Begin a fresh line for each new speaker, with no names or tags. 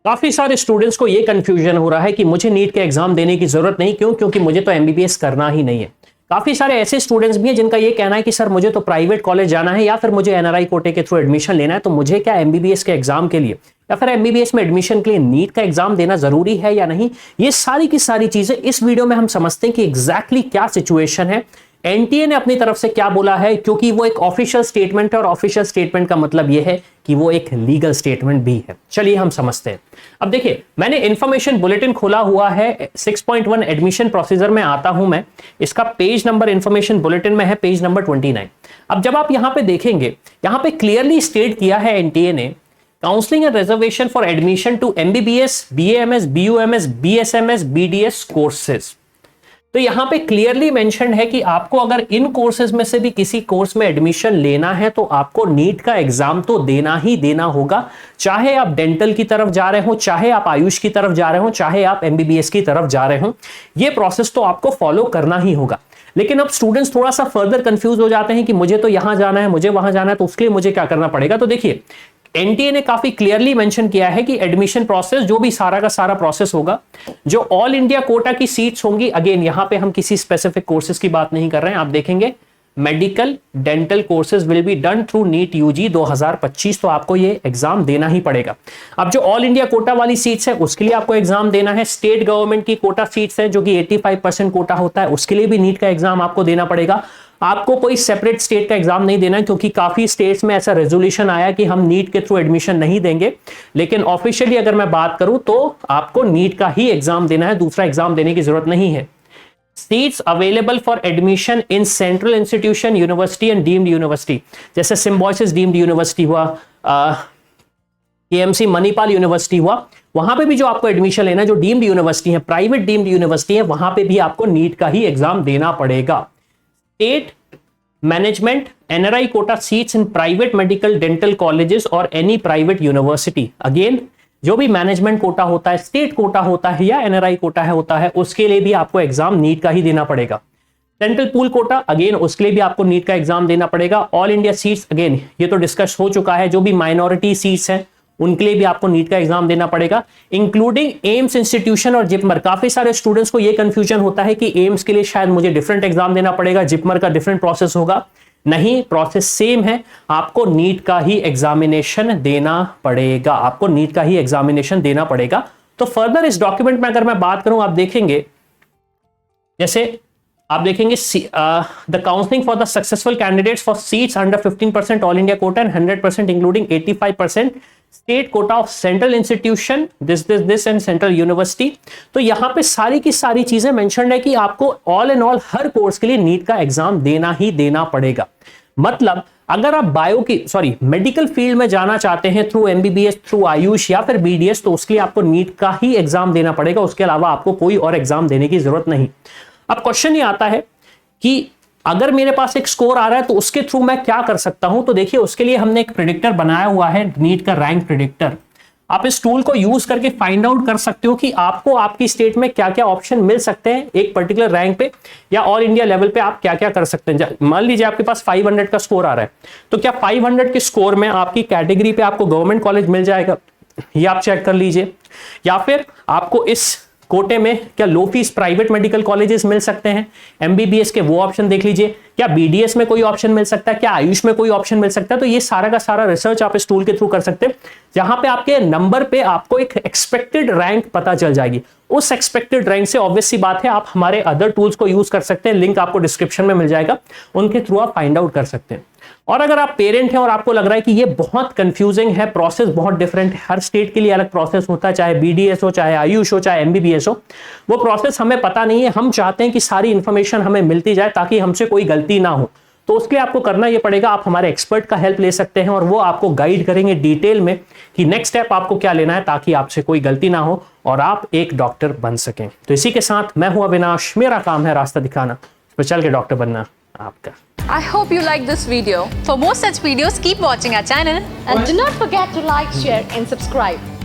काफी सारे स्टूडेंट्स को ये कंफ्यूजन हो रहा है कि मुझे नीट का एग्जाम देने की जरूरत नहीं, क्योंकि मुझे तो एमबीबीएस करना ही नहीं है। काफी सारे ऐसे स्टूडेंट्स भी हैं जिनका ये कहना है कि सर मुझे तो प्राइवेट कॉलेज जाना है या फिर मुझे एनआरआई कोटे के थ्रू एडमिशन लेना है, तो मुझे क्या एमबीबीएस के एग्जाम के लिए या फिर एमबीबीएस में एडमिशन के लिए नीट का एग्जाम देना जरूरी है या नहीं। ये सारी की सारी चीजें इस वीडियो में हम समझते हैं कि एग्जैक्टली क्या सिचुएशन है, एनटीए ने अपनी तरफ से क्या बोला है, क्योंकि वो एक ऑफिशियल स्टेटमेंट है और ऑफिशियल स्टेटमेंट का मतलब यह है कि वो एक लीगल स्टेटमेंट भी है। चलिए हम समझते हैं। अब देखिए, मैंने इंफॉर्मेशन बुलेटिन खोला हुआ है 6.1 एडमिशन प्रोसीजर में आता हूं मैं। इसका पेज नंबर इंफॉर्मेशन बुलेटिन में है पेज नंबर 29। अब जब आप यहां पे देखेंगे, यहां पे क्लियरली स्टेट किया है एनटीए ने, counselling and reservation for admission to MBBS, BAMS, BUMS, BSMS, BDS courses. तो यहां पे क्लियरली मेंशन है कि आपको अगर इन कोर्सेज में से भी किसी कोर्स में एडमिशन लेना है तो आपको नीट का एग्जाम तो देना ही देना होगा, चाहे आप डेंटल की तरफ जा रहे हो, चाहे आप आयुष की तरफ जा रहे हो, चाहे आप एमबीबीएस की तरफ जा रहे हो। ये प्रोसेस तो आपको फॉलो करना ही होगा। लेकिन अब स्टूडेंट्स थोड़ा सा फर्दर कंफ्यूज हो जाते हैं कि मुझे तो यहां जाना है, मुझे वहां जाना है, तो उसके लिए मुझे क्या करना पड़ेगा। तो देखिए, एनटीए ने काफी क्लियरली मेंशन किया है कि एडमिशन प्रोसेस, जो भी सारा का सारा प्रोसेस होगा, जो ऑल इंडिया कोटा की सीट्स होंगी, अगेन यहां पे हम किसी स्पेसिफिक कोर्सेज की बात नहीं कर रहे हैं, आप देखेंगे medical dental courses will be done through NEET UG 2025, तो आपको ये एग्जाम देना ही पड़ेगा। अब जो ऑल इंडिया कोटा वाली सीट्स है उसके लिए आपको एग्जाम देना है। स्टेट गवर्नमेंट की कोटा सीट्स है जो कि 85% कोटा होता है, उसके लिए भी नीट का एग्जाम आपको देना पड़ेगा। आपको कोई सेपरेट स्टेट का एग्जाम नहीं देना है, क्योंकि काफी स्टेट्स में ऐसा रेजोल्यूशन आया कि हम नीट के थ्रू एडमिशन नहीं देंगे। लेकिन ऑफिशियली अगर मैं बात करूं तो आपको नीट का ही एग्जाम देना है, दूसरा एग्जाम देने की जरूरत नहीं है। Seats available for admission in central institution, university and deemed university, जैसे सिम्बॉयसिस डीम्ड यूनिवर्सिटी हुआ, केएमसी मणिपाल यूनिवर्सिटी हुआ, वहां पे भी जो आपको एडमिशन लेना है, जो डीम्ड यूनिवर्सिटी है, प्राइवेट डीम्ड यूनिवर्सिटी है, वहां पे भी आपको नीट का ही एग्जाम देना पड़ेगा। State management NRI quota seats in private medical dental colleges और एनी प्राइवेट यूनिवर्सिटी, अगेन जो भी मैनेजमेंट कोटा होता है, स्टेट कोटा होता है या एनआरआई कोटा है होता है, उसके लिए भी आपको एग्जाम नीट का ही देना पड़ेगा। सेंट्रल पूल कोटा, अगेन उसके लिए भी आपको नीट का एग्जाम देना पड़ेगा। ऑल इंडिया सीट्स, अगेन ये तो डिस्कस हो चुका है, जो भी माइनॉरिटी सीट्स हैं उनके लिए भी आपको नीट का एग्जाम देना पड़ेगा, इंक्लूडिंग एम्स इंस्टीट्यूशन और जिपमर। काफी सारे स्टूडेंट्स को यह कंफ्यूजन होता है कि एम्स के लिए शायद मुझे डिफरेंट एग्जाम देना पड़ेगा, जिपमर का डिफरेंट प्रोसेस होगा। नहीं, प्रोसेस सेम है, आपको नीट का ही एग्जामिनेशन देना पड़ेगा, आपको नीट का ही एग्जामिनेशन देना पड़ेगा। तो फर्दर इस डॉक्यूमेंट में अगर मैं बात करूं, आप देखेंगे, जैसे आप देखेंगे the counselling for the successful candidates for seats under 15% all India quota and 100% including 85% state quota of central institution this and central university. तो यहां पे सारी की सारी चीजें मेंशन्ड है कि आपको all and all her course के लिए नीट का एग्जाम देना ही देना पड़ेगा। मतलब अगर आप मेडिकल फील्ड में जाना चाहते हैं थ्रू एमबीबीएस, थ्रू आयुष या फिर बीडीएस, तो उसके लिए आपको नीट का ही एग्जाम देना पड़ेगा, उसके अलावा आपको कोई और एग्जाम देने की जरूरत नहीं। अब क्वेश्चन ये आता है कि अगर मेरे पास एक स्कोर आ रहा है तो उसके थ्रू मैं क्या कर सकता हूं। तो देखिए, उसके लिए हमने एक प्रेडिक्टर बनाया हुआ है, नीट का रैंक प्रेडिक्टर। आप इस टूल को यूज करके फाइंड आउट कर सकते हो कि आपको आपकी स्टेट में क्या क्या ऑप्शन मिल सकते हैं एक पर्टिकुलर रैंक पे, या ऑल इंडिया लेवल पे आप क्या क्या कर सकते हैं। मान लीजिए आपके पास 500 का स्कोर आ रहा है, तो क्या 500 के स्कोर में आपकी कैटेगरी पे आपको गवर्नमेंट कॉलेज मिल जाएगा, ये आप चेक कर लीजिए। या फिर आपको इस कोटे में क्या लो फीस प्राइवेट मेडिकल कॉलेजेस मिल सकते हैं, एमबीबीएस के वो ऑप्शन देख लीजिए। क्या बीडीएस में कोई ऑप्शन मिल सकता है, क्या आयुष में कोई ऑप्शन मिल सकता है। तो ये सारा का सारा रिसर्च आप इस टूल के थ्रू कर सकते हैं, जहां पे आपके नंबर पे आपको एक एक्सपेक्टेड रैंक पता चल जाएगी। उस एक्सपेक्टेड रैंक से ऑब्वियस सी बात है आप हमारे अदर टूल्स को यूज कर सकते हैं, लिंक आपको डिस्क्रिप्शन में मिल जाएगा, उनके थ्रू आप फाइंड आउट कर सकते हैं। और अगर आप पेरेंट हैं और आपको लग रहा है कि ये बहुत कंफ्यूजिंग है, प्रोसेस बहुत डिफरेंट है, हर स्टेट के लिए अलग प्रोसेस होता है, चाहे बीडीएस हो, चाहे आयुष हो, चाहे एमबीबीएस हो, वो प्रोसेस हमें पता नहीं है, हम चाहते हैं कि सारी इंफॉर्मेशन हमें मिलती जाए ताकि हमसे कोई गलती ना हो। तो उसके लिए आपको करना ये पड़ेगा, आप हमारे एक्सपर्ट का हेल्प ले सकते हैं और वो आपको गाइड करेंगे डिटेल में कि नेक्स्ट स्टेप आपको क्या लेना है ताकि आपसे कोई गलती ना हो और आप एक डॉक्टर बन सकें। तो इसी के साथ मैं हूं अविनाश, मेरा काम है रास्ता दिखाना, तो चल के डॉक्टर बनना आपका।
I hope you like this video. For more such videos, keep watching our channel
and do not forget to like, share and subscribe.